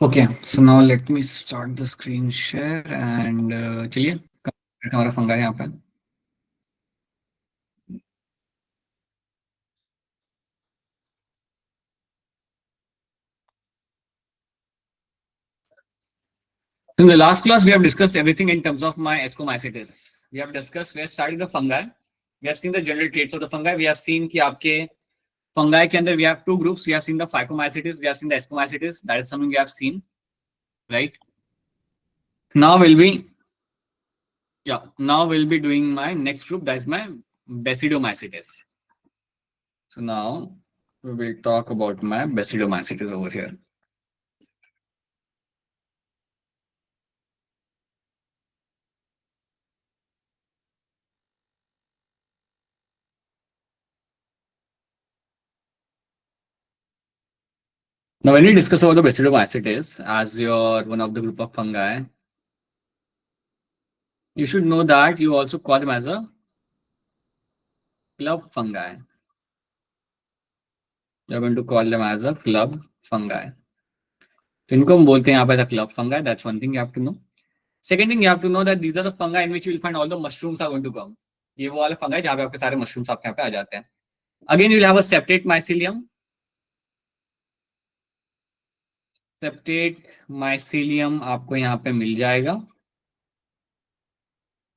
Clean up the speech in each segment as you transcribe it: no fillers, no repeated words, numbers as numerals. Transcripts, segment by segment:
Okay, so now let me start the screen share and चलिए हमारा फंगा है यहाँ पे. So in the last class, we have discussed everything in terms of my Ascomycetes. We have discussed where starting the fungi. We have seen the general traits of the fungi. We have seen कि आपके fungi के अंदर we have two groups. We have seen the Phycomycetes. We have seen the Ascomycetes. That is something we have seen, right? Now we'll be doing my next group. That is my Basidiomycetes. So now we will talk about my Basidiomycetes over here. Now, when we discuss about the Basidiomycetes as your one of the group of fungi, you should know that you also call them as a club fungi. You're going to call them as a club fungi. तो इनको हम बोलते हैं यहाँ पे as a club fungi. That's one thing you have to know. Second thing you have to know that these are the fungi in which you will find all the mushrooms are going to come. ये वो वाले fungi जहाँ पे आपके सारे mushrooms आपके यहाँ पे आ जाते हैं. Again, you will have a septate mycelium. Septate mycelium आपको यहाँ पे मिल जाएगा.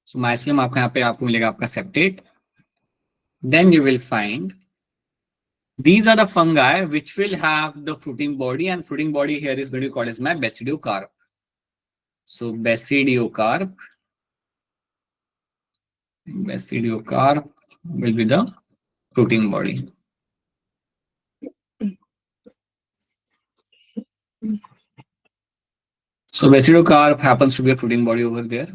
So mycelium आपको यहाँ पे आपको मिलेगा आपका septate. Then you will find these are the fungi which will have the fruiting body, and fruiting body here is going to be called as my basidiocarp. So basidiocarp will be the fruiting body. So basidiocarp happens to be a fruiting body over there.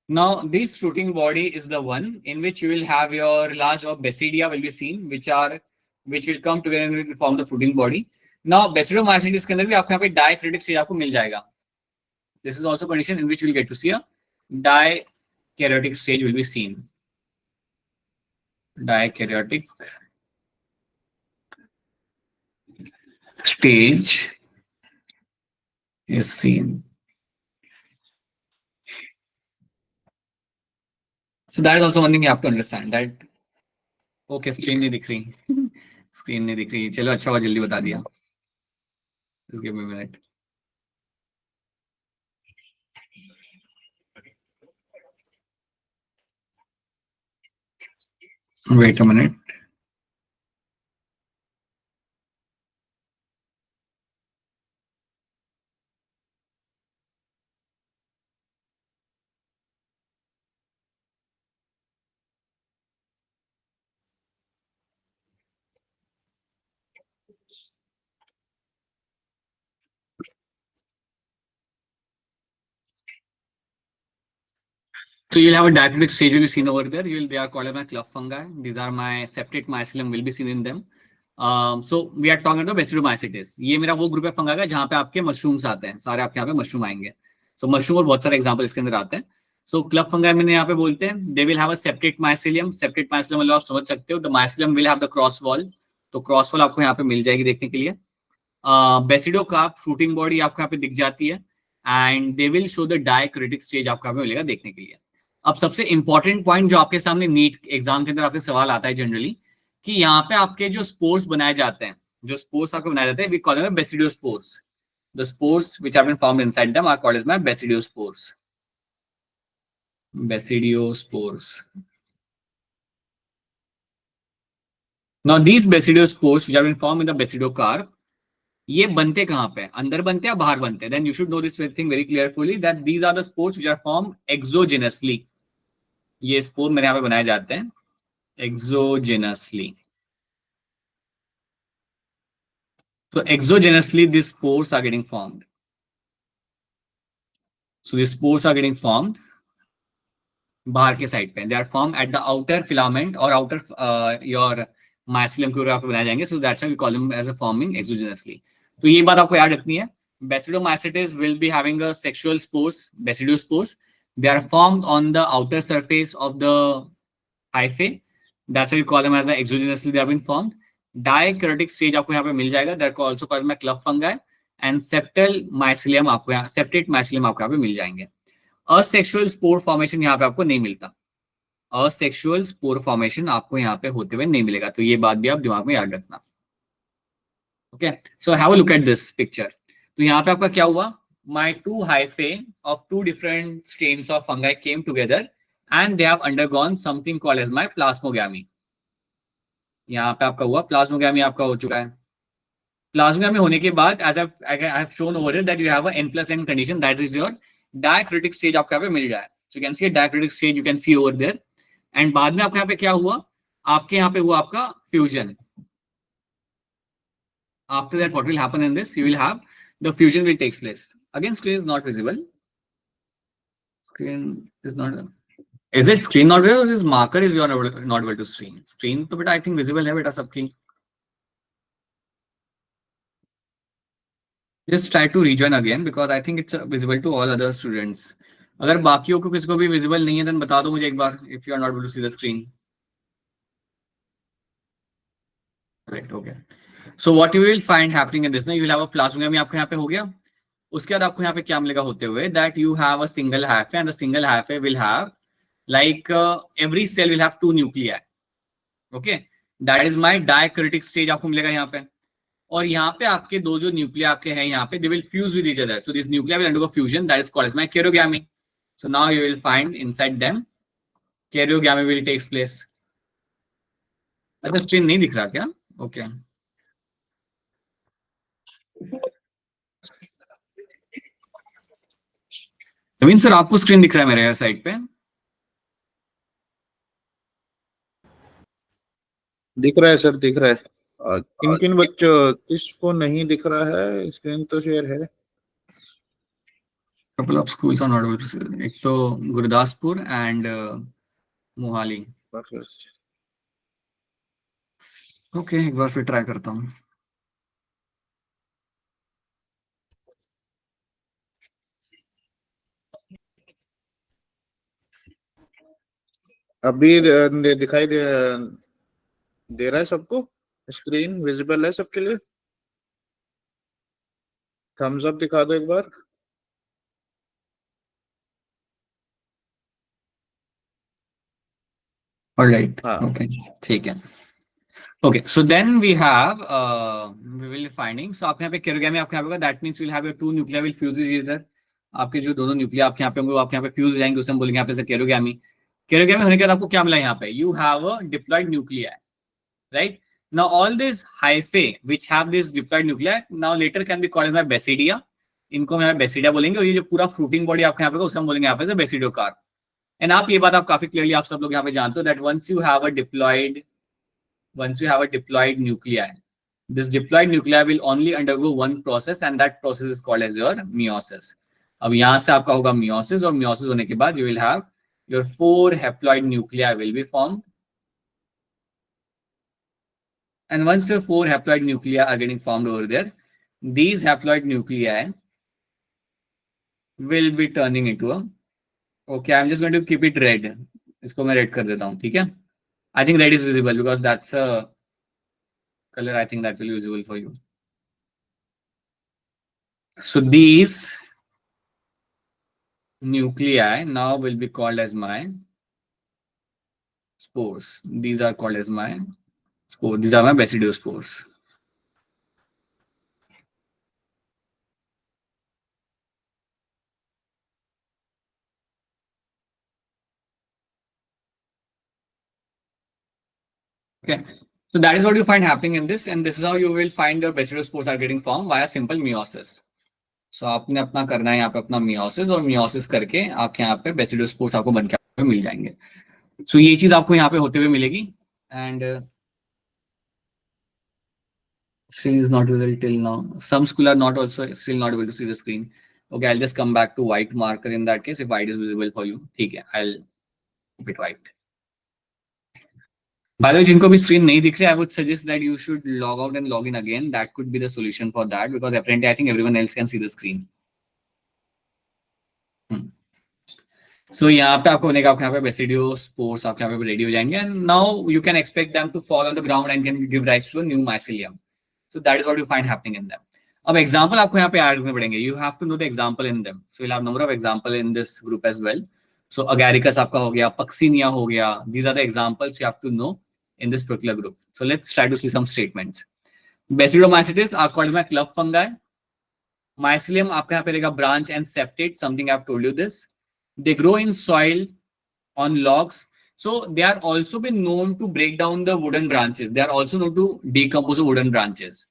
Now this fruiting body is the one in which you will have your large of basidia will be seen, which will come together and will form the fruiting body. Now Basidiomycetes के अंदर भी आपको यहाँ पे dikaryotic stage आपको मिल जाएगा. This is also condition in which you will get to see a dikaryotic stage will be seen. Dikaryotic stage is seen. So that is also one thing you have to understand that. Okay, screen नहीं दिख रही. Screen नहीं दिख रही. चलो अच्छा हुआ जल्दी बता दिया. Just give me a minute. Wait a minute. So you'll have a diacritic stage will be seen over there. They are called my club fungi. These are my septate mycelium will be seen in them. So we are talking about Basidiomycetes. ये मेरा वो group है फंगा का जहाँ पे आपके mushrooms आते हैं. सारे आपके यहाँ पे मशरूम आएंगे. So मशरूम और बहुत सारे एग्जांपल इसके अंदर आते हैं. So club fungi मैंने यहाँ पे बोलते हैं. They will have a septate mycelium. Septate mycelium मतलब आप समझ सकते हो. The mycelium will have the cross wall. तो cross wall आपको यहाँ पे मिल जाएगी देखने के लिए. Basidiocap fruiting body आपको यहाँ पे दिख जाती है. And they will show the dikaryotic stage आपको यहाँ पे मिलेगा देखने के लिए. अब सबसे इंपॉर्टेंट पॉइंट जो आपके सामने नीट एग्जाम के अंदर आपके सवाल आता है जनरली कि यहाँ पे आपके जो स्पोर्स बनाए जाते हैं, जो स्पोर्स आपके बनाए जाते हैं, we call them basidiospores. The spores which have been formed inside them are called as my basidiospores. Basidiospores. Now these basidiospores which have been formed in the basidiocarp, ये बनते कहाँ पे, अंदर बनते हैं बाहर बनते हैं? Then you should know this thing very clearfully that these are the spores which are formed exogenously. ये स्पोर मेरे यहाँ पे बनाए जाते हैं exogenously. So exogenously these spores are getting formed. So these spores are getting formed बाहर के side पे. They are formed at the outer filament or outer your mycelium के ऊपर आपको बनाए जाएंगे. So that's why we call them as a forming exogenously. तो ये बात आपको याद रखनी है. Basidiomycetes will be having a sexual spores, basidiospores. They are formed on the outer surface of the hyphae. That's why we call them as the exogenously they have been formed. Dikaryotic stage आपको यहाँ पे मिल जाएगा, that को also called by club fungi, and septal mycelium आपको यहाँ, septate mycelium आपको यहाँ पे मिल जाएंगे। असेक्सुअल स्पोर फॉर्मेशन यहाँ पे आपको नहीं मिलता, असेक्सुअल स्पोर फॉर्मेशन आपको यहाँ पे होते हुए नहीं मिलेगा, तो ये बात भी आप दिमाग में याद रखना। Okay, so have a look at this picture. तो यहाँ पे आपका क्या हुआ, my two hyphae of two different strains of fungi came together and they have undergone something called as my plasmogamy। यहाँ पे आपका हुआ प्लाज्मोगामी, आपका हो चुका है। प्लाज्मोगामी होने के बाद as I have shown over here that you have a N+N condition, that is your diacritic stage आपको यहाँ पे मिल रहा है। So you can see a diacritic stage, you can see over there। And बाद में आपके यहाँ पे क्या हुआ, आपके यहाँ पे हुआ आपका fusion। After that, what will happen in this? You will have the fusion will takes place. Again, screen is not visible. Screen is not. Is it screen not visible? Or this marker is you are not able to screen. Screen तो बेटा I think visible है बेटा सबकी. Just try to rejoin again because I think it's visible to all other students. अगर बाकियों को किसी को भी visible नहीं है then बता दो मुझे एक बार if you are not able to see the screen. Right, okay. So what you will find happening in this, ना you will have a plasmogamy आपके यहाँ पे हो गया। उसके बाद आपको यहाँ पे क्या मिलेगा होते हुए, that you have a single hyphae and the single hyphae will have like every cell will have two nuclei. Okay, that is my diacritic stage आपको मिलेगा यहाँ पे। और यहाँ पे आपके दो जो न्यूक्लिया आपके हैं यहाँ पे they will fuse with each other, so this nuclei will undergo fusion, that is called as my karyogamy. So now you will find inside them karyogamy will takes place. अच्छा स्क्रीन नहीं दिख रहा क्या? ओके नवीन sir आपको screen दिख रहा है मेरे साइड पे? दिख रहा है सर, दिख रहा है। किन किन बच्चों किसको नहीं दिख रहा है? स्क्रीन तो शेयर है। couple of schools are not able to see. एक तो गुरदासपुर एंड मोहाली। ओके एक बार फिर ट्राई करता हूँ। अभी दिखाई दे रहा है सबको? स्क्रीन विजिबल है सबके लिए? थम्स अप दिखा दो एक बार। ऑलराइट हाँ ओके ठीक है। Okay, so then we have we will be finding, so आपके यहाँ पे karyogamy आपके यहाँ पे होगा, that means you'll have your two nuclei will fuse with each other। आपके जो दोनों न्यूक्लिया आपके यहाँ पे होंगे वो आपके यहाँ पे फ्यूज हो जाएंगे, उसे हम बोलेंगे यहाँ पे से karyogamy। karyogamy होने के बाद आपको क्या मिला यहाँ पे, you have a diploid nuclei, right? Now all these hyphae which have this diploid nuclei now later can be called as my basidia। इनको हम यहाँ पे basidia बोलेंगे, और ये जो पूरा फ्रूटिंग बॉडी आपके यहाँ पे उसे हम बोलेंगे यहाँ पे से basidiocarp। एंड आप ये बात आप काफी क्लियरली आप सब लोग यहाँ पे जानते हो that once you have a diploid nuclei, this diploid nuclei will only undergo one process and that process is called as your meiosis। अब यहाँ से आपका होगा meiosis, और meiosis होने के बाद you will have your 4 haploid nuclei will be formed, and once your 4 haploid nuclei are getting formed over there, these haploid nuclei will be turning into a, okay I'm just going to keep it red, इसको मैं red कर देता हूँ, ठीक है। I think red is visible because that's a color I think that will be visible for you। So these nuclei now will be called as my spores। These are called as my spores, these are my basidiospores। Okay, so that is what you find happening in this, and this is how you will find your basidiospores are getting formed via simple meiosis। So आपने अपना करना है यहाँ पे अपना meiosis, और meiosis करके आपके यहाँ पे basidiospores आपको बन के मिल जाएंगे। So ये चीज आपको यहाँ पे होते हुए मिलेगी, and screen is not visible till now। Some school are not also still not able to see the screen। Okay, I'll just come back to white marker in that case if white is visible for you। ठीक है, I'll keep it white। By the way, जिनको भी screen नहीं दिख रही, I would suggest that you should log out and log in again। That could be the solution for that because apparently I think everyone else can see the screen। सो यहाँ पे आपको बनेगा, आपके यहाँ पे बेसिडियो स्पोर्स आपके यहाँ पे रेडी हो जाएंगे, and now you can expect them to fall on the ground and can give rise to new mycelium. So that is what you find happening in them. अब एग्जांपल आपको यहाँ पे add करने पड़ेंगे. You have to know the example in them. So you have number of example in this group as well. So agaricus आपका हो गया, puccinia हो गया. These are the examples you have to know in this particular group. So let's try to see some statements. Basidiomycetes are called by club fungi. Mycelium आपके यहाँ पे रहेगा branch and septate. Something I've told you this. They grow in soil on logs. So they are also been known to break down the wooden branches. They are also known to decompose the wooden branches.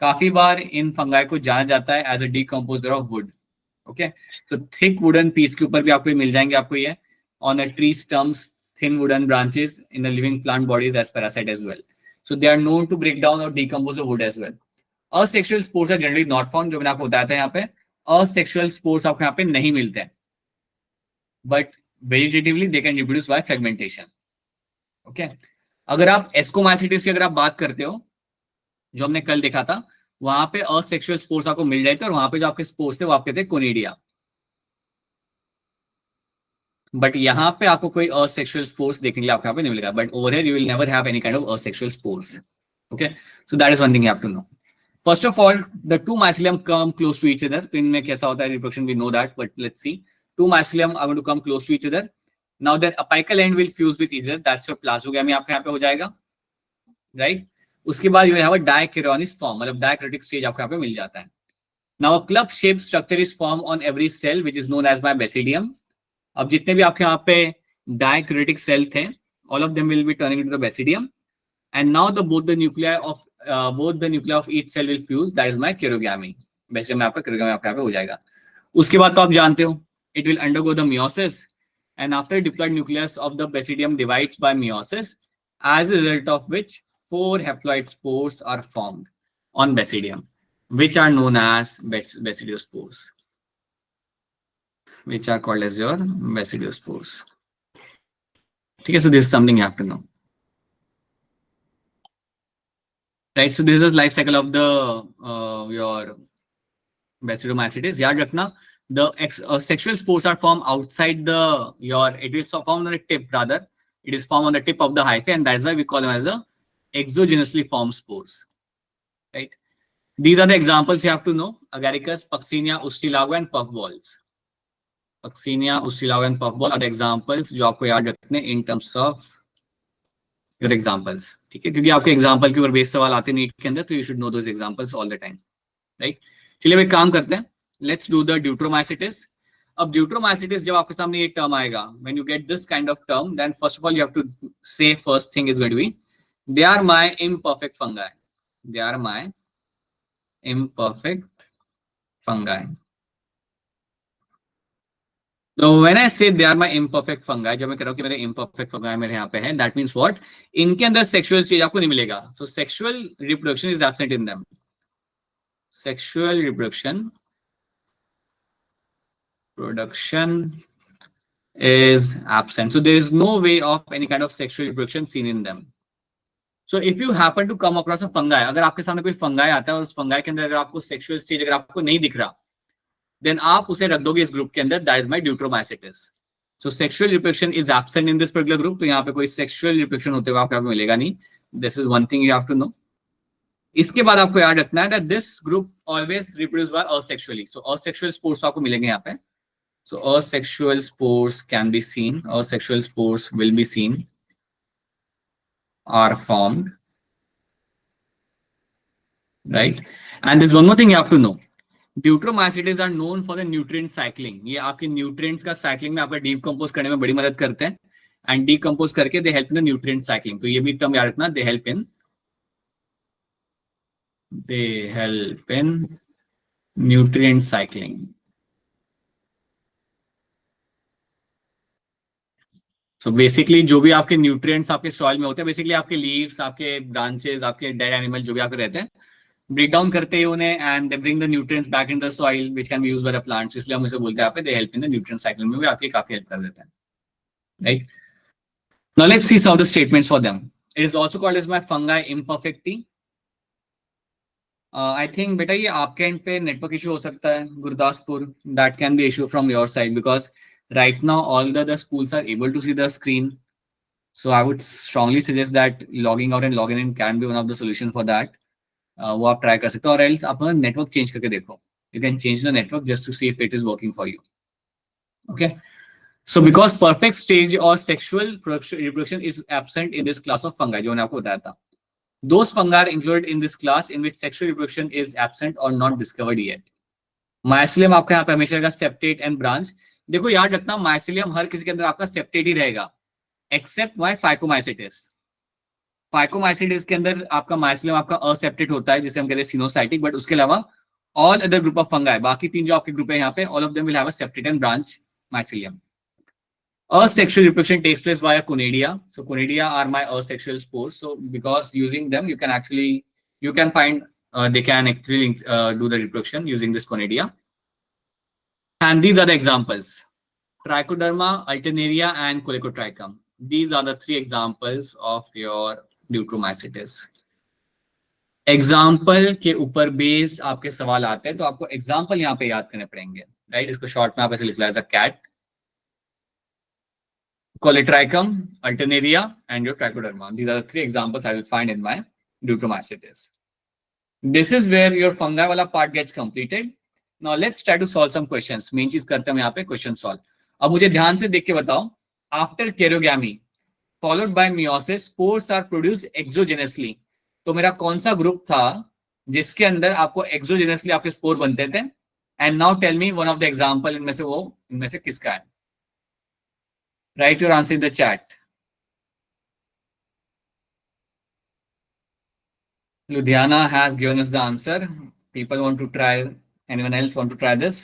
काफी बार इन fungi को जाना जाता है as a decomposer of wood. Okay. So thick wooden piece के ऊपर भी आपको मिल जाएंगे आपको ये on a tree stumps. Thin wooden branches in the living plant bodies as parasite as well. So they are known to break down or decompose the wood as well. Asexual spores are generally not found. जो मैंने आपको बताया था यहाँ पे, asexual spores आपको यहाँ पे नहीं मिलते हैं. But vegetatively they can reproduce by fragmentation. Okay. अगर आप एस्कोमाइसिटिस की अगर आप बात करते हो, जो हमने कल देखा था, वहां पे asexual spores आपको मिल जाते हैं, और वहां पे जो आपके spores थे वो आपके थे कोनिडिया. बट यहाँ पे आपको कोई असेक्सुअल स्पोर्स देखने के लिए आपको यहाँ पे नहीं मिलेगा. But over here you will never have any kind of asexual spores. Okay, so that is one thing you have to know. First of all, the two mycelium come close to each other. तो इनमें कैसा होता है reproduction, we know that, but let's see. Two mycelium are going to come close to each other. Now their apical end will fuse with each other. That's your प्लाज़ोगैमी आपके यहाँ पे हो जाएगा, राइट. उसके बाद you have a dikaryonic form, मतलब dikaryotic stage आपको यहाँ पे मिल जाता है. Now a club shape structure is form on every cell which is known as my basidium. अब जितने भी आपके यहाँ पे डाइक्रोटिक सेल थे, all of them will be turning into the basidium, and now both the nuclei of each cell will fuse. That is my keratogamy. basidium में आपका keratogamy आपके यहाँ पे हो जाएगा. उसके बाद तो आप जानते हो, it will undergo the meiosis, and after diploid nucleus of the basidium divides by meiosis, as a result of which 4 haploid spores are formed on basidium, which are known as basidiospores, which are called as your basidiospores. Okay, so this is something you have to know, right? So this is the life cycle of the your Basidiomycetes. याद रखना, the sexual spores are formed outside the it is formed on the tip, rather it is formed on the tip of the hyphae, and that is why we call them as the exogenously formed spores, right? These are the examples you have to know: Agaricus, Puccinia, Ustilago, and puffballs. Puccinia, Ustilago, and puffball are the examples जो आपको याद रखने in terms of your examples. ठीक है, क्योंकि आपके example के ऊपर बेस सवाल आते हैं नीट के अंदर, तो you should know those examples all the time, right? चलिए एक काम करते हैं, let's do the Deuteromycetes. अब Deuteromycetes जब आपके सामने ये टर्म आएगा, when you get this kind of term, then first of all you have to say first thing is going to be, they are my imperfect fungi. They are my imperfect fungi. So when I say they are my imperfect fungi, जब मैं कह रहा हूँ कि मेरे imperfect fungi मेरे यहाँ पे हैं, that means what? इनके अंदर sexual stage आपको नहीं मिलेगा. So sexual reproduction is absent in them. Sexual reproduction is absent. So there is no way of any kind of sexual reproduction seen in them. So if you happen to come across a fungi, अगर आपके सामने कोई fungi आता है और उस fungi के अंदर अगर आपको sexual stage अगर आपको नहीं दिख रहा, then आप उसे रख दोगे इस ग्रुप के अंदर, that is my Deuteromycetes. So sexual reproduction is absent in this particular group. तो यहाँ पे कोई sexual reproduction होते हुए आपको यहाँ पे मिलेगा नहीं. This is one thing you have to know. इसके बाद आपको याद रखना है that this group always reproduce by asexually. So asexual spores आपको मिलेंगे यहाँ पे. So asexual spores can be seen. Asexual spores will be seen, are formed, right? And there's one more thing you have to know. Deuteromycetes are known for the nutrient cycling. ये आपके nutrients का cycling में आपका decompose करने में बड़ी मदद करते हैं, and decompose करके they help in the nutrient cycling. तो ये भी term याद रखना, they help in nutrient cycling. So basically जो भी आपके nutrients आपके soil में होते हैं, basically आपके leaves, आपके branches, आपके dead animals जो भी आपके रहते हैं, break down करते हैं उन्हें, and they bring the nutrients back in the soil which can be used by the plants. इसलिए हम इसे बोलते हैं आप, they help in the nutrient cycle में भी आपके काफी help कर देते हैं, right? Now let's see some of the statements for them. It is also called as my fungi imperfecti. I think बेटा ये आपके end पे network issue हो सकता है Gurdaspur. That can be issue from your side because Right now, all the schools are able to see the screen. So I would strongly suggest that logging out and logging in can be one of the solution for that. वो आप try कर सकते हो, और else आप network change करके देखो. You can change the network just to see if it is working for you. Okay. So because perfect stage or sexual reproduction is absent in this class of fungi, जो मैंने आपको बताया था, those fungi are included in this class in which sexual reproduction is absent or not discovered yet. Mycelium आपका यहाँ पे हमेशा रहेगा सेप्टेट एंड ब्रांच. देखो याद रखना, माइसिलियम हर किसी के अंदर आपका सेप्टेट ही रहेगा एक्सेप्ट माई फाइकोमाइसिटिस. फाइकोमाइसिटिस के अंदर आपका माइसिलियम आपका असेप्टेट होता है, जिसे हम कहते हैं सिनोसाइटिक, बट उसके अलावा all other group of fungi, बाकी तीन जो आपके ग्रुप है यहाँ पे, all of them will have a septate and branch mycelium. Asexual reproduction takes place via conidia. So conidia are my asexual spores. So because using them, you can find they can actually do the reproduction using this conidia. And these are the examples: Trichoderma, Alternaria, and Colecotrichum. These are the three examples of your Deuteromycetes. Example के ऊपर based आपके सवाल आते हैं, तो आपको example यहाँ पे याद करने पड़ेंगे, राइट. इसको शॉर्ट में आप ऐसे लिख लो as a cat, Coletrichum, Alternaria, and your Trichoderma. These are the three examples I will find in my Deuteromycetes. This is where your fungi वाला part gets completed. Now let's try to solve some questions. Main चीज करते हैं यहाँ पे question solve. अब मुझे ध्यान से देख के बताओ, after karyogamy followed by meiosis, spores are produced exogenously. तो मेरा कौन सा ग्रुप था जिसके अंदर आपको exogenously आपके स्पोर बनते थे? And now tell me one of the example, इनमें से किसका है? Write your answer in the chat. Ludhiana has given us the answer. People want to try. Anyone else want to try this?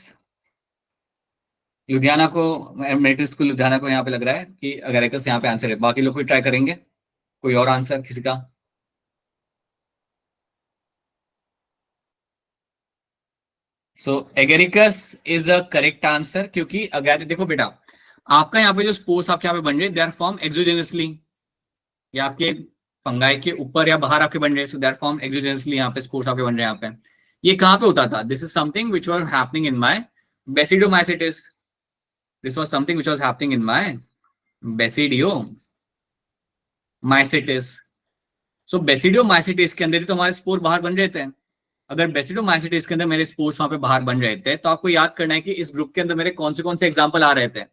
Ludhiana को, medical school Ludhiana को यहाँ पे लग रहा है कि अगेरिकस यहाँ पे आंसर है. बाकी लोग कोई ट्राई करेंगे? कोई और आंसर किसी का? So Agaricus is a correct answer, क्योंकि अगर देखो बेटा, आपका यहाँ पे जो स्पोर्स आपके यहाँ पे बन रहे हैं, दे आर फॉर्म एक्सोजेनसली, या आपके फंगाई के ऊपर या बाहर आपके बन रहे हैं. सो दे आर फॉर्म एक्सोजेनसली, यहाँ पे स्पोर्स आपके बन रहे हैं यहाँ पे. ये कहाँ पे होता था? This is something which was happening in my basidiomycetes. This was something which was happening in my basidiomycetes. So basidiomycetes के अंदर ही तो हमारे स्पोर बाहर बन रहे थे. अगर बेसिडोमाइसिटिस के अंदर मेरे स्पोर्स वहां पे बाहर बन रहे थे, तो आपको याद करना है कि इस ग्रुप के अंदर मेरे कौन से एग्जांपल आ रहे थे.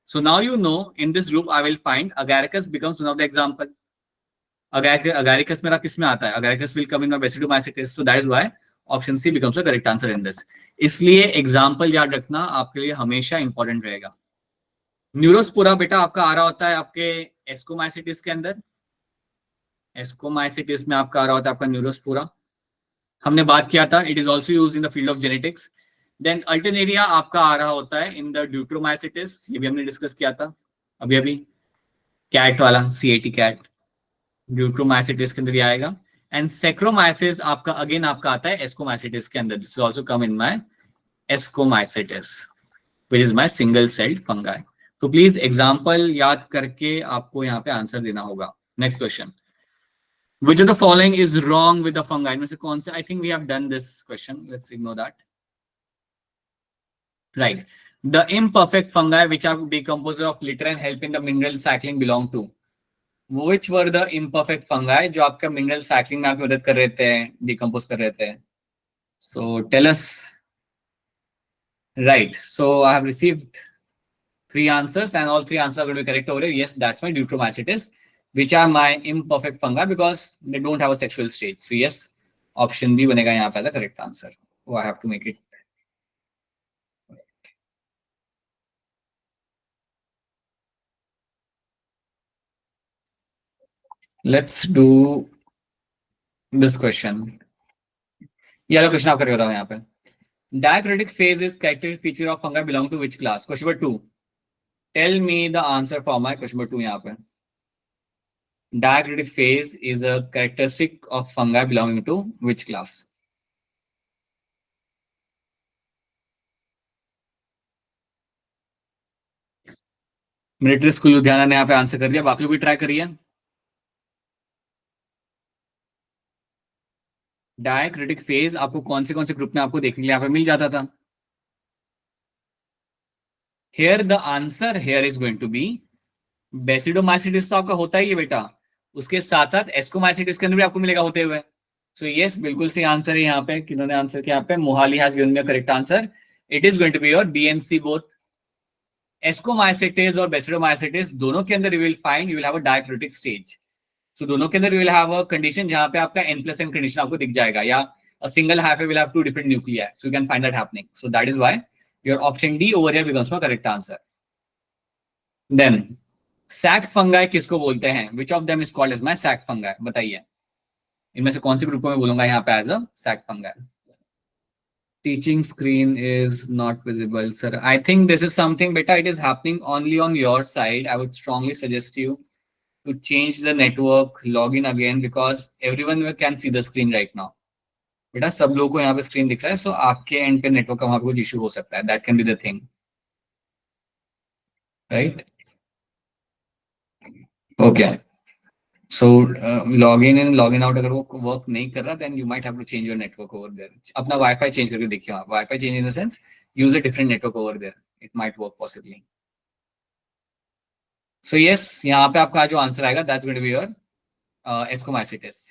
So now you know, in this group I will find Agaricus becomes one of the example. Agaricus मेरा किस में आता है? Agaricus will come in my basidiomycetes. So that is why option C becomes the correct answer in this. इसलिए example याद रखना आपके लिए हमेशा इंपॉर्टेंट रहेगा. न्यूरोस्पोरा बेटा आपका आ रहा होता है आपके एस्कोमाइसिटिस के अंदर. एस्कोमाइसिटिस में आपका आ रहा होता है आपका न्यूरोस्पोरा. हमने बात किया था, it is also use in the field of genetics. Then alternaria आपका आ रहा होता है इन द ड्यूट्रोमाइसिटिस. ये भी हमने डिस्कस किया था अभी कैट वाला, CAT कैट, ड्यूट्रोमाइसिटिस के अंदर ही आएगा. एंड सेक्रोमाइसिस आपका अगेन आपका आता है एस्कोमाइसिटिस के अंदर. This also come in my ascomycetes which is my single celled fungi. तो प्लीज एग्जाम्पल याद करके आपको यहाँ पे आंसर देना होगा. Next question, which of the following is wrong with the fungi? इनमें से कौन से? I think we have done this question. Let's ignore that. Right. The imperfect fungi which are decomposer of litter and help in the mineral cycling belong to. Which were the imperfect fungi जो आपका mineral cycling में आपकी मदद कर रहे थे, decompose कर रहे थे? So tell us. Right. So I have received 3 answers and all 3 answers are going to be correct over here. Yes, that's my Deuteromycetes, which are my imperfect fungi because they don't have a sexual stage. So yes, option D बनेगा यहाँ पे the correct answer. Oh, I have to make it. Let's do this question. ये वाला question आप करके बताओ यहाँ पे. Diacritic phase is characteristic feature of fungi belong to which class? Question number 2. Tell me the answer for my question number 2 यहाँ पे. Diacritic phase is a characteristic of fungi belonging to which class? Military school Ludhiana ने यहाँ पे answer कर दिया. बाकी लोग भी ट्राई करिए. डायक्रिटिक फेज आपको कौन से ग्रुप में आपको देखने के लिए यहाँ पे मिल जाता था? Here the answer here is going to be बेसिडोमाइसिटिस तो आपका होता ही है बेटा, उसके साथ साथ एस्कोमाइसिटिस के अंदर भी आपको मिलेगा होते हुए. सो यस, बिल्कुल सही आंसर है यहाँ पे. किन्होंने आंसर किया यहाँ पे? Mohali has given me correct answer. It is going to be your B and C both. Ascomycetes और बेसिडोमाइसिटिस दोनों के अंदर you will find you will have a dikaryotic stage. So दोनों के अंदर you will have a condition जहां पे आपका n+n कंडीशन आपको दिख जाएगा, या a single hyphae will have two different nuclei, so you can find that happening. So that is why your option D over here becomes my correct answer. Then sac fungi किसको बोलते हैं? Which of them is called as my sac fungi? बताइए, इनमें से कौन से group को मैं बोलूंगा यहाँ पे as a sac fungi? Teaching screen is not visible, sir. I think this is something, beta, it is happening only on your side. I would strongly suggest you to change the network, log in again, because everyone can see the screen right now. बेटा सब लोगों को यहाँ पे screen दिख रहा है, सो आपके एंड पे नेटवर्क का वहां पे कुछ इशू हो सकता है. That can be the thing, right? Okay, so log in and log in out अगर वो वर्क नहीं कर रहा, then you might have to change your network over there. अपना वाईफाई चेंज करके देखिए. आप wifi change in the sense use a different network over there, it might work possibly. So yes, यहाँ पे आपका जो आंसर आएगा that's going to be your ascomycetes.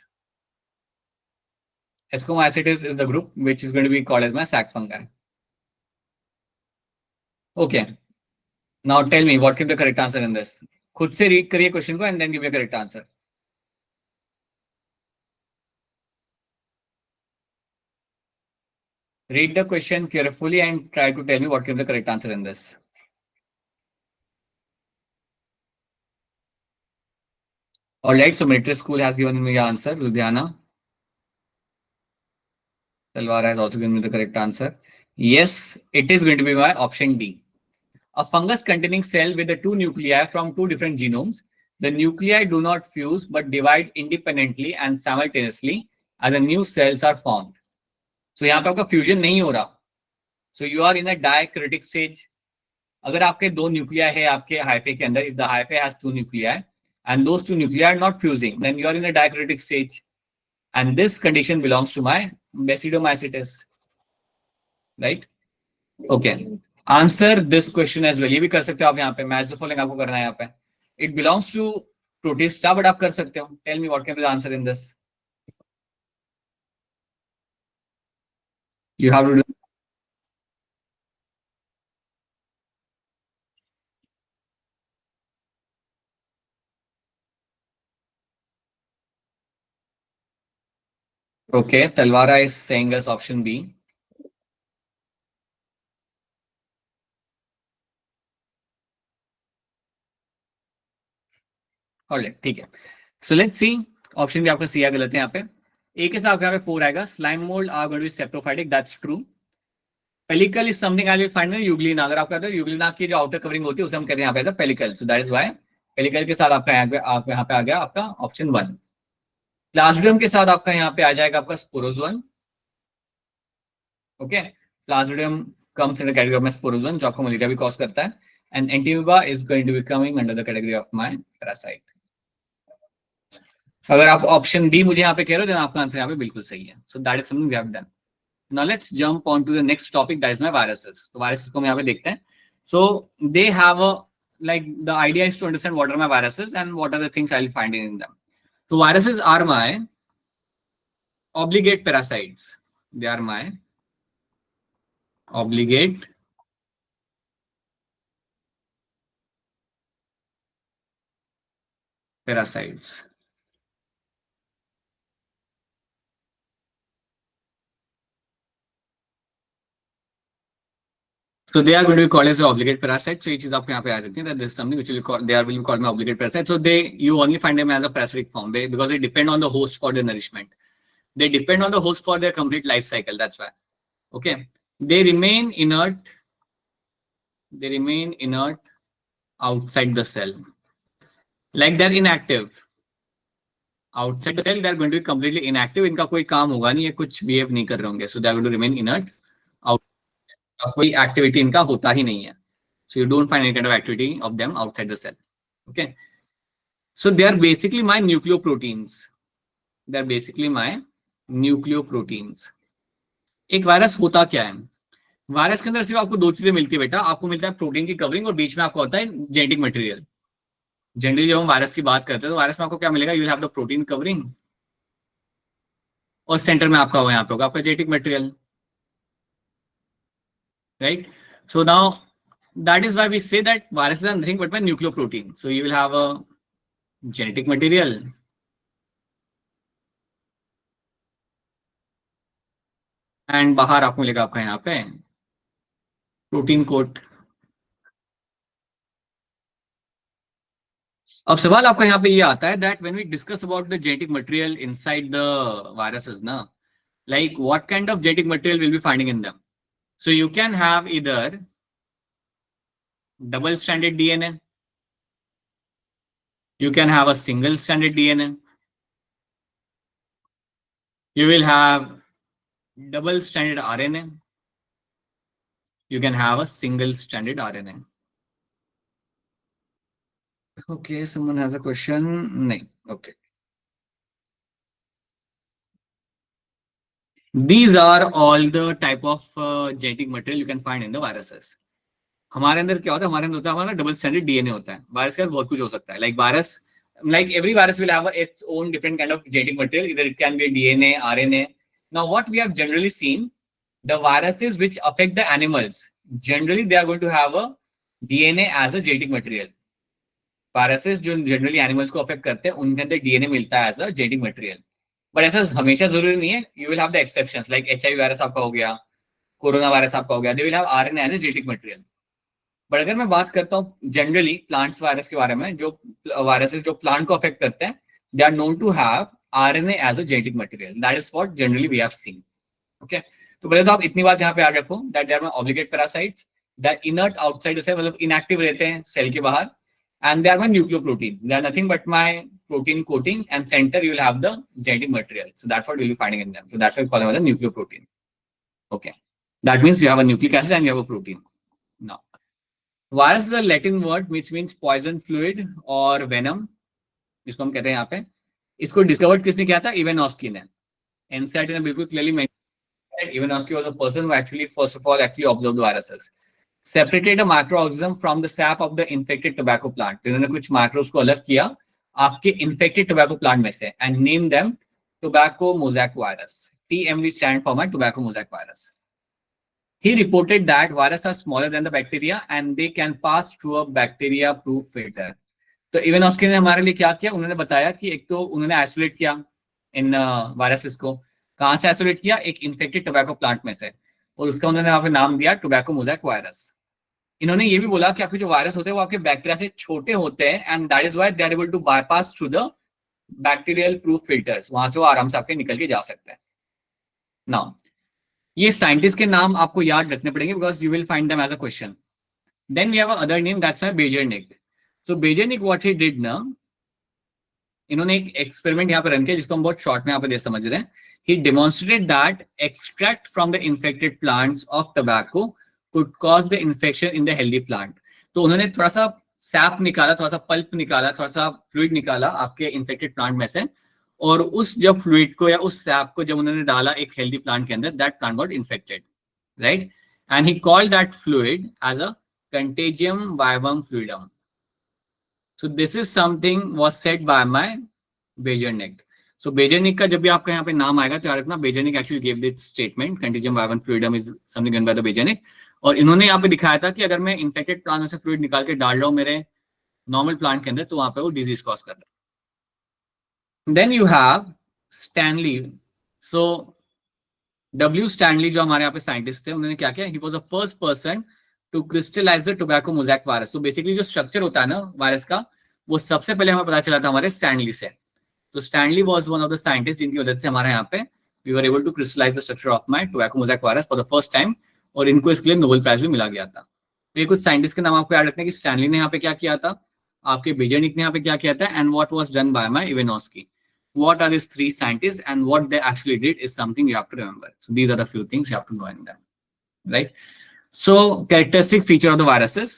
Ascomycetes is the group which is going to be called as my sac fungi. Okay. Now tell me what can be the correct answer in this. खुद से read करिए question को and then give me a correct answer. Read the question carefully and try to tell me what can be the correct answer in this. Alright, so military school has given me the answer. Ludhiana. Talwara has also given me the correct answer. Yes, it is going to be my option D. A fungus containing cell with the two nuclei from two different genomes. The nuclei do not fuse but divide independently and simultaneously as a new cells are formed. So यहाँ पे आपका fusion नहीं हो रहा. So you are in a diacritic stage. अगर आपके दो न्यूक्लिया है आपके हाइफे के अंदर, if the hyphae has two nuclei and those two nuclei are not fusing, then you are in a diacritic stage. And this condition belongs to my Basidomycetes. Right? Okay. Answer this question as well. ये भी कर सकते हो आप यहाँ पे. Match the following आपको करना है यहाँ पे. It belongs to Protista, but आप कर सकते हो. Tell me what can be the answer in this. You have to do. Okay, Talwara is saying us option B. Alright, ठीक है. So let's see. Option भी आपका सी है, गलत है यहाँ पे. एक के साथ यहाँ पे 4 आएगा. Slime mold are going to be saprophytic. That's true. Pellicle is something I will find in Euglena. अगर आप कहते हो Euglena की जो आउटर कवरिंग होती है उसे हम कहते हैं यहाँ पे pellicle. So that is why pellicle के साथ आपका यहाँ पे आ गया आपका ऑप्शन 1. प्लाज्मोडियम के साथ आपका यहाँ पे आ जाएगा आपका sporozoan. Okay, Plasmodium comes in the category of my sporozoan, जो आपको मलेरिया भी कॉज करता है. And Entamoeba is going to be coming under the category of my parasite. अगर आप ऑप्शन बी मुझे यहाँ पे कह रहे हो, then आपका आंसर यहाँ पे बिल्कुल सही है. So that is something we have done. Now let's jump on to the next topic, that is my viruses. तो viruses को हम यहाँ पे देखते हैं. So they have a, like, the idea is to understand what are my viruses and what are the things I'll find in them. So viruses are my obligate parasites. They are my obligate parasites. So they are going to be called as the obligate parasites. So each is आपको यहाँ पे आ जाती है that this is something which will be called, they are will be called my obligate parasites. So you only find them as a parasitic form because they depend on the host for their nourishment. They depend on the host for their complete life cycle. That's why. Okay. They remain inert. They remain inert outside the cell. Like they're inactive. Outside the cell, they're going to be completely inactive. इनका कोई काम होगा नहीं, ये कुछ behave नहीं कर रहे होंगे. So they are going to remain inert. कोई एक्टिविटी इनका होता ही नहीं है. So you don't find any kind of activity of them outside the cell. Okay. So they are basically my nucleoproteins. They are basically my nucleoproteins. एक virus होता क्या है? Virus के अंदर सिर्फ आपको दो चीजें मिलती है बेटा, आपको मिलता है प्रोटीन की कवरिंग और बीच में आपको होता है जेनेटिक मटेरियल। जनरली जब हम वायरस की बात करते हैं तो वायरस में आपको क्या मिलेगा, you will have the protein covering और सेंटर में आपका यहाँ पे होगा आपका genetic material, right? So now that is why we say that viruses are nothing but my nucleoprotein. So you will have a genetic material and बाहर आपको मिलेगा आपका यहाँ पे प्रोटीन कोट। अब सवाल आपका यहाँ पे ये आता है that when we discuss about the genetic material inside the viruses ना, like what kind of genetic material will be finding in them? So you can have either double stranded DNA, you can have a single stranded DNA, you will have double stranded RNA, you can have a single stranded RNA. Okay, someone has a question. No. Okay. These are all the type of genetic material you can find in the viruses. हमारे अंदर क्या होता है, हमारे अंदर होता है हमारा डबल स्टैंडर्ड डीएनए होता है। वायरस के अंदर बहुत कुछ हो सकता है, like every virus will have its own different kind of genetic material. Either it can be DNA, RNA. Now, what we have generally seen, the viruses which affect the animals, generally they are going to have a DNA as a genetic material. Viruses जो generally animals को affect करते हैं उनके अंदर DNA मिलता है as a genetic material, but ऐसा हमेशा जरूरी नहीं है। You will have the exceptions, like HIV virus आपका हो गया, कोरोना वायरस आपका हो गया, they will have RNA as a genetic material. But अगर मैं बात करता हूँ जनरली प्लांट्स वायरस के बारे में, जो वायरसेस जो प्लांट को अफेक्ट करते हैं, they are known to have RNA as a genetic material. That is what generally we have seen. Okay, तो पहले तो आप इतनी बात यहाँ पे याद रखो that they are my obligate parasites that inert outside से, मतलब इनएक्टिव रहते हैं सेल के बाहर, and they are my nucleoproteins. They are nothing but my protein coating, and center you will have the genetic material. So that's what you'll be finding in them. So that's why we call them as a nucleoprotein. Okay, that means you have a nucleic acid and you have a protein. Now, virus is a Latin word which means poison fluid or venom, जिसको हम कहते हैं यहाँ पे। इसको discovered किसने किया था? इवानोस्की ने। एनसीईआरटी ने बिल्कुल clearly mention that Ivanovsky was a person who actually first of all actually observed viruses, separated a microorganism from the sap of the infected tobacco plant. इन्होंने कुछ माइक्रोब्स को अलग किया आपके infected tobacco plant में से and named them tobacco mosaic virus. TMV stand for my tobacco mosaic virus. He reported that viruses are smaller than the bacteria and they can pass through a bacteria proof filter. तो Ivanovsky ने हमारे लिए क्या किया, उन्होंने बताया कि एक तो उन्होंने आइसोलेट किया इन वायरसेस को। कहां से आइसोलेट किया? एक इन्फेक्टेड टोबैको प्लांट में से, और उसका उन्होंने यहाँ पे नाम दिया टोबैको मोज़ाइक वायरस। इन्होंने ये भी बोला कि आपके जो वायरस होते हैं वो आपके बैक्टीरिया से छोटे होते हैं and that is why they are able to bypass through the bacterial proof filters, वहां से वो आराम से आपके निकल के जा सकते हैं। नाउ ये साइंटिस्ट के नाम आपको याद रखने पड़ेंगे because you will find them as a question. Then we have other name that's my Beijerinck. So Beijerinck what he did ना, इन्होंने एक एक्सपेरिमेंट यहाँ पे रन किया जिसको हम बहुत शॉर्ट में यहाँ पे दे समझ रहे हैं। He demonstrated that extract from the infected plants of tobacco could cause the infection in the healthy plant. तो उन्होंने थोड़ा सा सैप निकाला, थोड़ा सा पल्प निकाला, थोड़ा सा फ्लूइड निकाला आपके इन्फेक्टेड प्लांट में से, और उस जब फ्लूइड को या उस सैप को जब उन्होंने डाला एक हेल्दी प्लांट के अंदर, that plant got infected, right? And he called that fluid as a contagium vivum fluidum. So this is something was said by my Beijerinck. So Beijerinck का जब भी आपका यहाँ पे नाम आएगा तो याद रखना Beijerinck actually give this statement, contagium vivum fluidum is something given by the Beijerinck. और इन्होंने यहाँ पे दिखाया था कि अगर मैं इन्फेक्टेड प्लांट में से फ्लूइड निकाल के डाल रहा हूँ मेरे नॉर्मल प्लांट के अंदर तो वहां पे वो डिजीज कॉज कर रहा है. Then you have Stanley. So W Stanley जो हमारे यहाँ पे साइंटिस्ट थे, उन्होंने क्या किया, he was the first person to crystallize the tobacco mosaic virus. तो बेसिकली जो स्ट्रक्चर होता है ना वायरस का, वो सबसे पहले हमें पता चला था हमारे स्टैनली से. तो Stanley was one of the scientist जिनकी वजह से हमारे यहाँ पे we were able to crystallize the structure of my tobacco mosaic virus for the first time, और इनको इसके लिए नोबेल प्राइज भी मिला गया था. तो ये कुछ साइंटिस्ट के नाम आपको याद रखना है कि स्टैनली ने यहाँ पे क्या किया था, आपके बेजरनिक ने यहाँ पे क्या किया था, and what was done by my Ivanovsky. What are these three scientists and what they actually did is something you have to remember. So these are the few things you have to know in them, right? So characteristic feature of the viruses.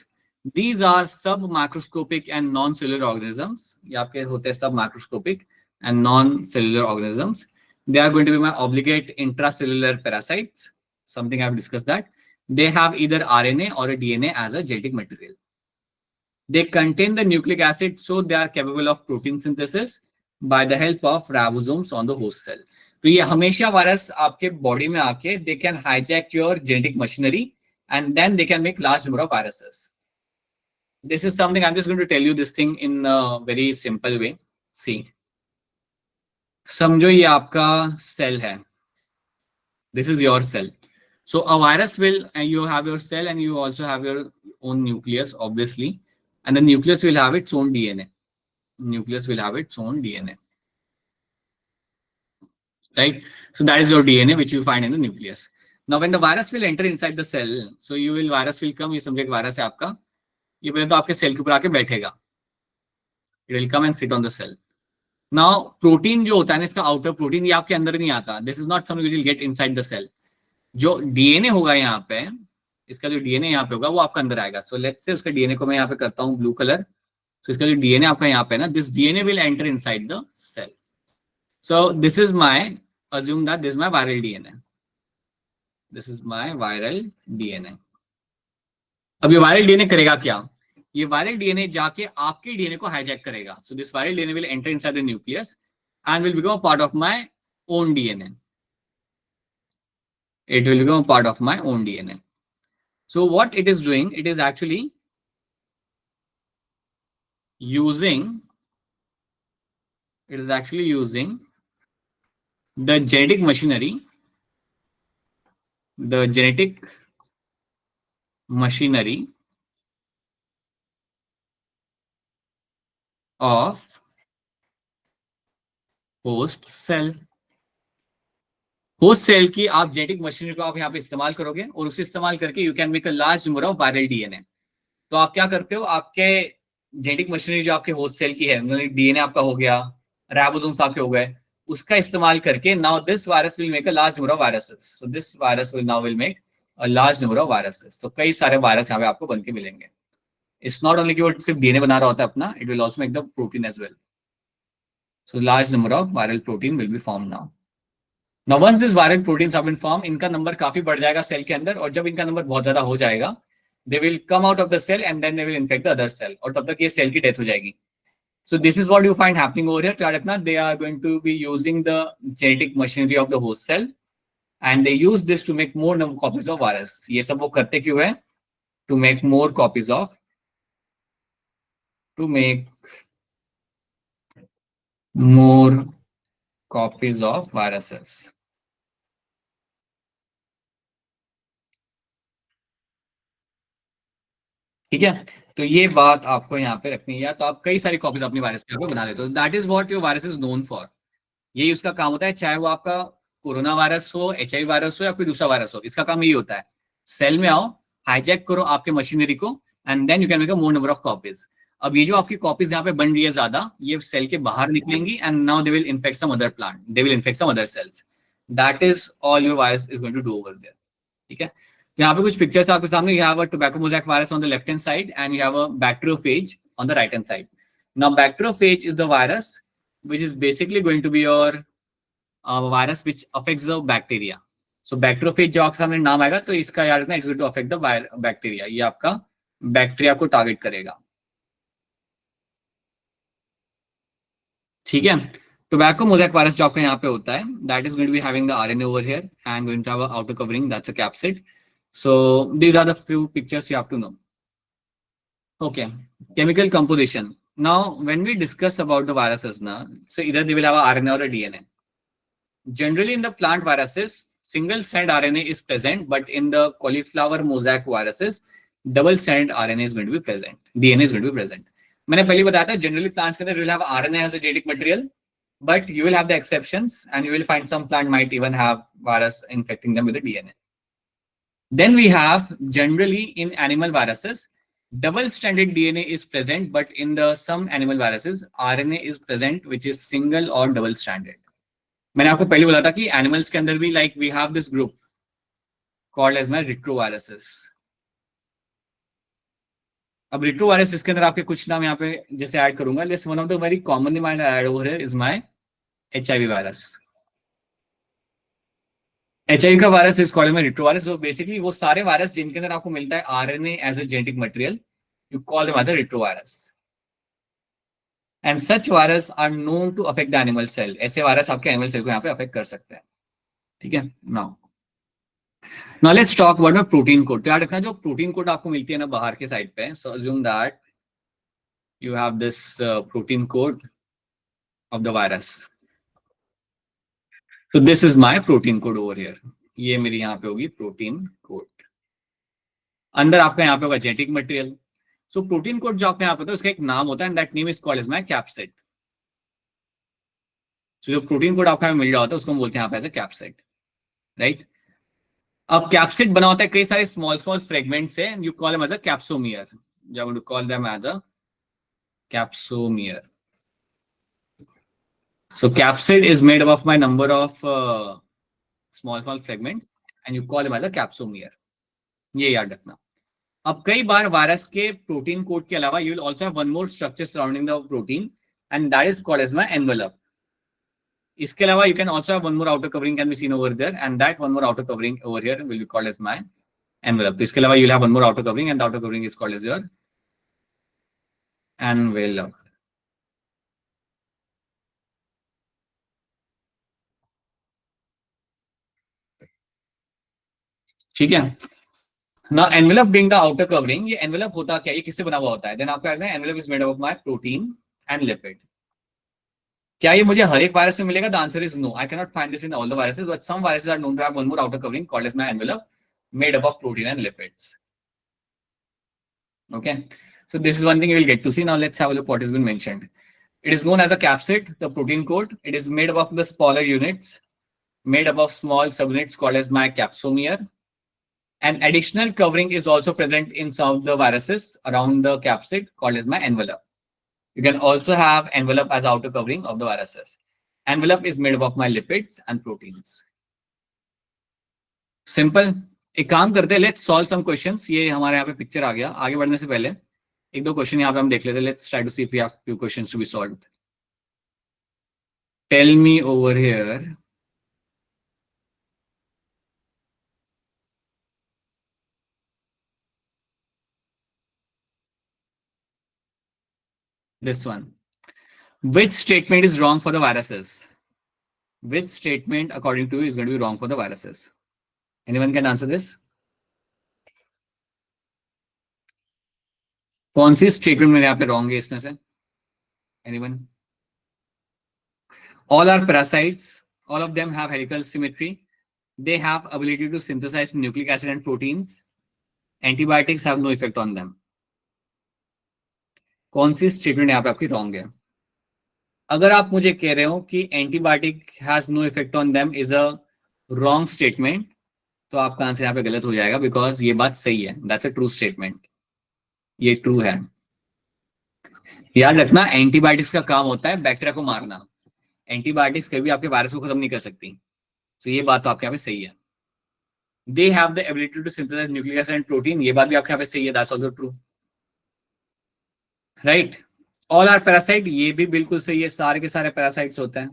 These are submicroscopic and non-cellular organisms. ये आपके होते हैं submicroscopic and non-cellular organisms. They are going to be my obligate intracellular parasites. Something I have discussed that. they have either RNA or a DNA as a genetic material. They contain the nucleic acid, so they are capable of protein synthesis by the help of ribosomes on the host cell. तो ये हमेशा virus आपके body में आके they can hijack your genetic machinery and then they can make large number of viruses. This is something I'm just going to tell you this thing in a very simple way. See, समझो ये आपका cell है. This is your cell. So a virus will, you have your cell and you also have your own nucleus, obviously. And the nucleus will have its own DNA. Nucleus will have its own DNA. Right? So that is your DNA, which you find in the nucleus. Now, when the virus will enter inside the cell, so virus will come, ये समझे virus है आपका, ये पहले तो आपके cell के ऊपर आके बैठेगा. It will come and sit on the cell. Now, protein जो होता है ना, इसका outer protein, ये आपके अंदर नहीं आता. This is not something which will get inside the cell. जो DNA होगा यहाँ पे, इसका जो DNA यहाँ पे होगा वो आपका अंदर आएगा. So let's say उसका DNA को मैं यहाँ पे करता हूँ blue color. So इसका जो DNA आपका यहाँ पे है ना, this DNA will enter inside the cell. So this is my, assume that this is my viral DNA. This is my viral DNA. अब ये viral DNA करेगा क्या? ये viral DNA जाके आपके DNA को hijack करेगा. So this viral DNA will enter inside the nucleus and will become a part of my own DNA. It will become a part of my own DNA. So what it is doing, it is actually using the genetic machinery of host cell. Host cell की आप genetic machinery को आप यहाँ पे इस्तेमाल करोगे और उसे इस्तेमाल करके you can make a large number of viral DNA. तो आप क्या करते हो, आपके जेनेटिक मशीनरी जो आपके होस्ट सेल की है, मतलब डीएनए आपका हो गया, राइबोसोम्स आपके हो गए, उसका इस्तेमाल करके now this virus will make a large number of viruses. So this virus will make a large number of viruses. तो कई सारे वायरस यहाँ पे आपको बन के मिलेंगे. इट्स नॉट ओनली कि वो सिर्फ डीएनए बना रहा होता है अपना, it will also make the protein as well. So large number of viral protein will be form now. Now once this viral proteins have been formed, इनका नंबर काफी बढ़ जाएगा सेल के अंदर, और जब इनका नंबर बहुत ज्यादा हो जाएगा, they will come out of the cell and then they will infect the other cell, और तब तक ये सेल की डेथ हो जाएगी. So this is what you find happening over here. क्या रखना, they are going to be using the genetic machinery of the host cell and they use this to make more copies of virus. ये सब वो करते क्यों है? To make more copies of, to make more copies of viruses. ठीक है, तो ये बात आपको यहाँ पे रखनी है. या तो आप कई सारी कॉपीज अपनी वायरस के बना लेते हो. That is what your virus is known for. यही उसका काम होता है, चाहे वो आपका कोरोना वायरस हो, HIV वायरस हो या कोई दूसरा वायरस हो. इसका काम यही होता है, सेल में आओ, हाईजैक करो आपके मशीनरी को and then you can make a more number of copies. अब ये जो आपकी कॉपीज यहाँ पे बन रही है ज्यादा, ये सेल के बाहर निकलेंगी and now they will infect some other plant, they will infect some other cells. That is all your virus is going to do over there. ठीक है, यहाँ पे कुछ पिक्चर्स आपके सामने. You have a tobacco mosaic virus on the left hand side and you have a bacteriophage on the right hand side. Now bacteriophage is the virus which is basically going to be your virus which affects the bacteria. So bacteriophage जो आपके सामने नाम आएगा तो इसका याद रखना, it's going to affect the bacteria. ये आपका बैक्टीरिया को टारगेट करेगा. ठीक है, tobacco mosaic virus जो आपका यहाँ पे होता है, that is going to be having the RNA over here and going to have a outer covering, that's a capsid. So these are the few pictures you have to know. Okay, chemical composition. Now when we discuss about the viruses now, so either they will have a RNA or a DNA. Generally in the plant viruses, single strand RNA is present, but in the cauliflower mosaic viruses, double strand RNA is going to be present, DNA is going to be present. मैंने पहले बताया था, generally plants के अंदर you will have RNA as a genetic material, but you will have the exceptions and you will find some plant might even have virus infecting them with the DNA. Then we have generally in animal viruses, double-stranded DNA is present, but in the some animal viruses, RNA is present, which is single or double-stranded. मैंने आपको पहले बोला था कि animals के अंदर भी like we have this group called as my retroviruses. अब retrovirus इसके अंदर आपके कुछ नाम यहाँ पे जैसे ऐड करूंगा. Let's one of the very commonly might add over here is my HIV virus. HIV का वायरस इज कॉल्ड में रिट्रोवायरस. So basically वो सारे वायरस जिनके अंदर आपको मिलता है RNA as a genetic material, you call them as a retrovirus. And such virus are known to affect the animal cell. ऐसे वायरस आपके एनिमल सेल को यहाँ पे अफेक्ट कर सकते हैं. ठीक है. Now let's talk about the protein code. तो याद रखना जो प्रोटीन कोड आपको मिलती है ना बाहर के साइड पे, so assume that you have this protein code of the virus. So this is my protein code over here. ये मेरी यहाँ पे होगी प्रोटीन कोड. अंदर आपका यहाँ पे होगा genetic material. So protein code जो आपने यहाँ पे होता है उसका एक नाम होता है, and that name is called as my capsid. सो जो प्रोटीन कोड आपका मिल रहा होता है उसको हम बोलते हैं यहाँ पे एज अ कैप्सिड, राइट. अब कैप्सिड बना होता है कई सारे स्मॉल स्मॉल फ्रेगमेंट्स से, you call them as a capsomere. You want to call them as a capsomere. So capsid is made up of my number of small fragments and you call them as a capsomere. ये याद रखना. अब कई Barr virus के protein code के अलावा you will also have one more structure surrounding the protein and that is called as my envelope. इसके अलावा you can also have one more outer covering can be seen over there and that one more outer covering over here will be called as my envelope. तो इसके अलावा you will have one more outer covering and the outer covering is called as your envelope. ठीक है. Now envelope being the outer covering, ये envelope होता क्या, ये किससे बना हुआ होता है? Then आपको कहना है envelope is made up of my protein and lipid. क्या ये मुझे हर एक वायरस में मिलेगा? The answer is no. I cannot find this in all the viruses, but some viruses are known to have one more outer covering called as my envelope, made up of protein and lipids. Okay, so this is one thing you will get to see. Now let's have a look what has been mentioned. It is known as a capsid, the protein code. It is made up of the smaller units, made up of small subunits called as my capsomere. An additional covering is also present in some of the viruses around the capsid called as my envelope. You can also have envelope as outer covering of the viruses. Envelope is made up of my lipids and proteins. Simple. एक काम करते हैं, let's solve some questions. ये हमारे यहाँ पे picture आ गया. आगे बढ़ने से पहले एक दो क्वेश्चन यहाँ पे हम देख लेते हैं. Let's try to see if we have few questions to be solved. Tell me over here. This one. Which statement is wrong for the viruses? Which statement, according to you, is going to be wrong for the viruses? Anyone can answer this? कौन सी statement मेरे यहाँ पे wrong है इसमें से? Anyone? All are parasites. All of them have helical symmetry. They have ability to synthesize nucleic acid and proteins. Antibiotics have no effect on them. कौन सी statement यहाँ पे आपकी रॉन्ग है? अगर आप मुझे कह रहे हो कि antibiotic has no effect on them is a wrong statement, तो आपका आंसर यहाँ पे गलत हो जाएगा, बिकॉज ये बात सही है. That's a true statement. ये ट्रू है. याद रखना, एंटीबायोटिक्स का काम होता है बैक्टीरिया को मारना. एंटीबायोटिक्स कभी भी आपके वायरस को खत्म नहीं कर सकती. तो ये बात तो आपके यहाँ पे सही है. They have the ability to synthesize nucleic acid and protein, ये बात भी आपके यहाँ पे सही है. That's also true, right. All are parasite, ये भी बिल्कुल सही है. सारे के सारे पैरासाइट्स होते हैं.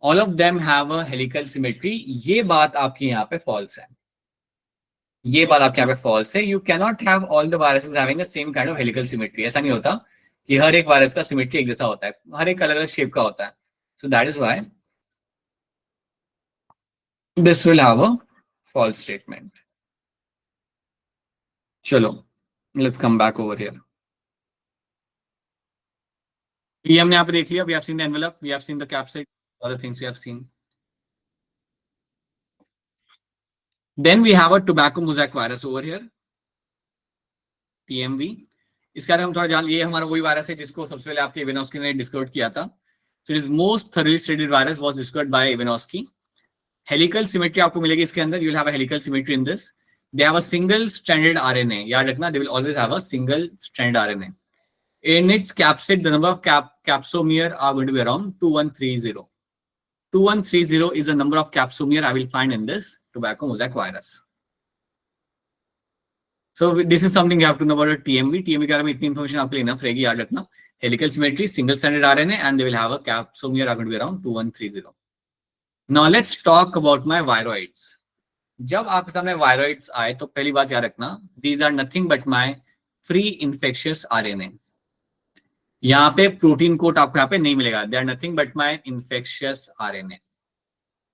All of them have a helical symmetry, ये बात आपकी यहाँ पे फॉल्स है. ये बात आपके यहाँ पे फॉल्स है. You can not have all the viruses having the same kind of helical symmetry. ऐसा नहीं होता कि हर एक वायरस का सिमेट्री एक जैसा होता है. हर एक अलग अलग शेप का होता है. So that is why this will have a false statement. चलो, let's come back over here. ये हमने यहाँ पे देख लिया. We have seen the envelope, we have seen the capsid, other things we have seen. Then we have a tobacco mosaic virus over here, TMV. इसके बारे में हम थोड़ा जान. ये हमारा वही वायरस है जिसको सबसे पहले आपके इवानोस्की ने डिस्कवर किया था. So it is most thoroughly studied virus was discovered by Ivanovsky. Helical symmetry आपको मिलेगी इसके अंदर. You will have a helical symmetry in this. They have a single stranded RNA. याद रखना, they will always have a single stranded RNA. In its capsid, the number of capsomere are going to be around 2130. 2130 is the number of capsomere I will find in this tobacco mosaic virus. So this is something you have to know about TMV. TMV के बारे में इतनी information आपके लिए enough रहेगी. याद रखना, helical symmetry, single stranded RNA, and they will have a capsomere are going to be around 2130. Now let's talk about my viroids. जब आपके सामने viroids आए तो पहली बात याद रखना, these are nothing but my free infectious RNA. यहाँ पे प्रोटीन कोट आपको यहाँ पे नहीं मिलेगा, they are nothing but my infectious RNA.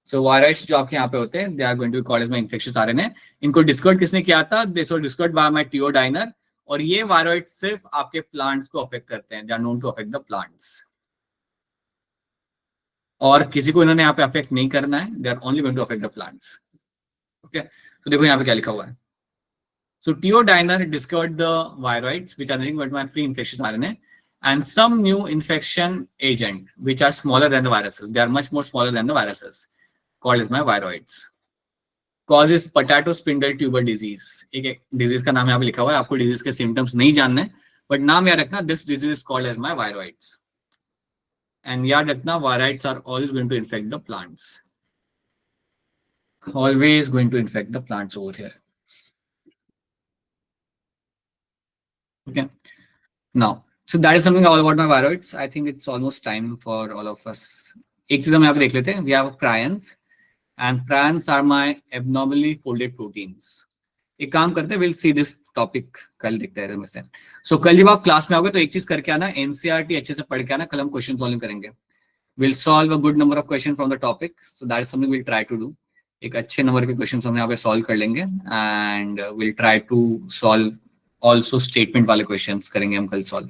So viroids जो आपके यहाँ पे होते हैं, they are going to be called as my infectious RNA. इनको डिस्कवर्ड किसने किया था? This was discovered by my Teodiner. और ये viroids सिर्फ आपके प्लांट्स को अफेक्ट करते हैं, they are known to affect the plants. और किसी को इन्होंने यहाँ पे अफेक्ट नहीं करना है, they are only going to affect the plants. Okay, तो देखो यहाँ पे क्या लिखा हुआ है. So Teodiner discovered the viroids, which are nothing but my free infectious RNA, and some new infection agent, which are smaller than the viruses. They are much more smaller than the viruses, called as my viroids. Causes potato spindle tuber disease. एक disease का नाम यहाँ पे लिखा हुआ है, आपको disease के symptoms नहीं जानने, but नाम याद रखना, this disease is called as my viroids. And याद रखना, viroids are always going to infect the plants. Always going to infect the plants over here. Okay. Now, so that is something all about my viroids. I think it's almost time for all of us. एक चीज हम यहाँ पे देख लेते हैं. We have prions, and prions are my abnormally folded proteins. एक काम करते हैं, we'll see this topic कल देखते हैं इसमें से. So कल जब आप क्लास में आओगे तो एक चीज करके आना, NCERT अच्छे से पढ़ के आना, कल हम क्वेश्चन सॉल्विंग करेंगे. We'll solve a good number of questions from the topic. So that is something we'll try to do. एक अच्छे नंबर के क्वेश्चन हम यहाँ पे सॉल्व कर लेंगे, and we'll try to solve also statement वाले क्वेश्चंस करेंगे हम कल सॉल्व.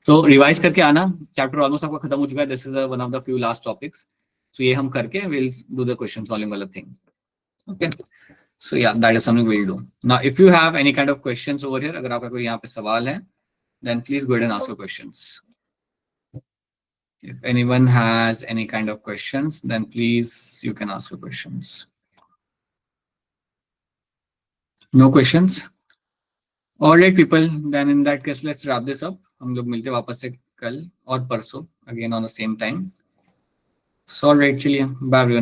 So रिवाइज करके आना, चैप्टर ऑलमोस्ट आपका खत्म हो चुका है. This is one of the few last topics. So ये हम करके will do the question solving वाला thing. Okay, so yeah that is something will do. Now if you have any kind of questions over here, अगर आपका कोई यहाँ पे सवाल है, then please go ahead and ask your questions. If anyone has any kind of questions, then please you can ask your questions. No questions? All right, people. Then in that case, let's wrap this up. हम लोग मिलते हैं वापस से कल और परसों, again on the same time. So, all right, चलिए, bye everyone.